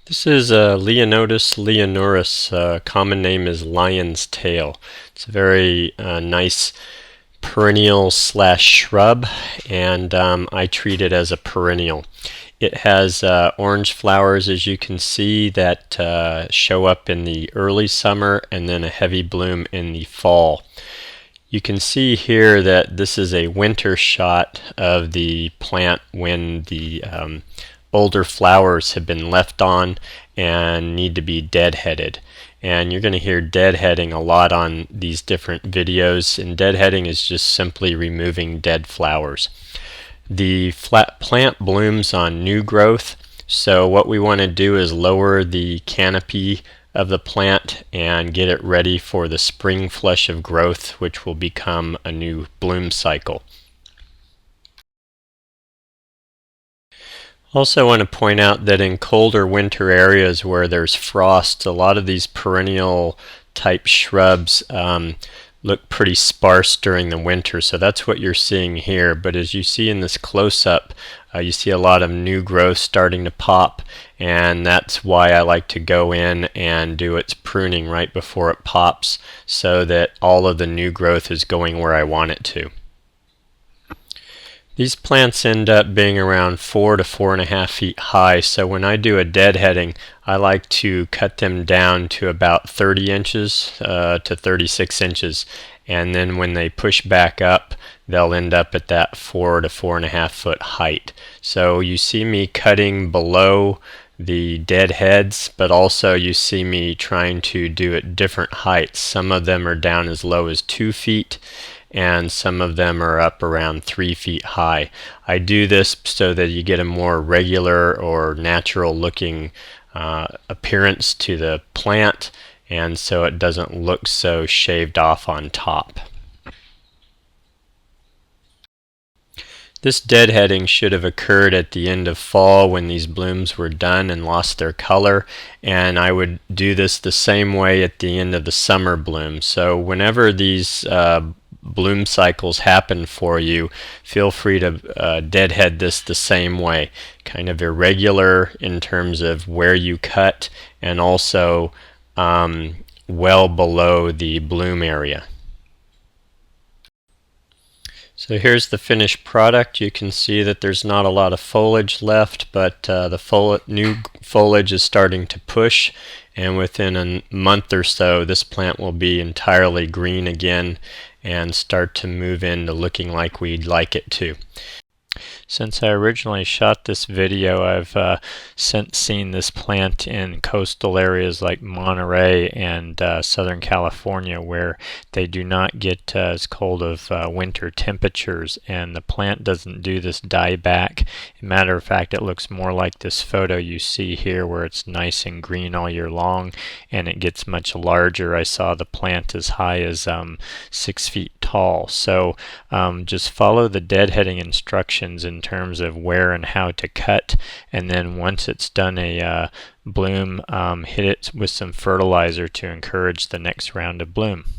This is Leonotus leonurus. Common name is lion's tail. It's a very nice perennial slash shrub, and I treat it as a perennial. It has orange flowers, as you can see, that show up in the early summer and then a heavy bloom in the fall. You can see here that this is a winter shot of the plant when the older flowers have been left on and need to be deadheaded. And you're going to hear deadheading a lot on these different videos, and deadheading is just simply removing dead flowers. The flat plant blooms on new growth, so what we want to do is lower the canopy of the plant and get it ready for the spring flush of growth, which will become a new bloom cycle. Also want to point out that in colder winter areas where there's frost, a lot of these perennial type shrubs look pretty sparse during the winter, so that's what you're seeing here. But as you see in this close-up, you see a lot of new growth starting to pop, and that's why I like to go in and do its pruning right before it pops so that all of the new growth is going where I want it to. These plants end up being around 4 to 4.5 feet high, so when I do a deadheading, I like to cut them down to about 30 inches to 36 inches, and then when they push back up, they'll end up at that 4 to 4.5 foot height. So you see me cutting below the dead heads, but also you see me trying to do it different heights. Some of them are down as low as 2 feet, and some of them are up around 3 feet high. I do this so that you get a more regular or natural looking appearance to the plant, and so it doesn't look so shaved off on top. This deadheading should have occurred at the end of fall when these blooms were done and lost their color, and I would do this the same way at the end of the summer bloom. So whenever these bloom cycles happen for you, feel free to deadhead this the same way. Kind of irregular in terms of where you cut, and also well below the bloom area. So here's the finished product. You can see that there's not a lot of foliage left, but the new foliage is starting to push, and within a month or so this plant will be entirely green again and start to move into looking like we'd like it to. Since I originally shot this video, I've since seen this plant in coastal areas like Monterey and Southern California, where they do not get as cold of winter temperatures, and the plant doesn't do this dieback. Matter of fact, it looks more like this photo you see here, where it's nice and green all year long, and it gets much larger. I saw the plant as high as 6 feet tall. So just follow the deadheading instructions in terms of where and how to cut, and then once it's done a bloom, hit it with some fertilizer to encourage the next round of bloom.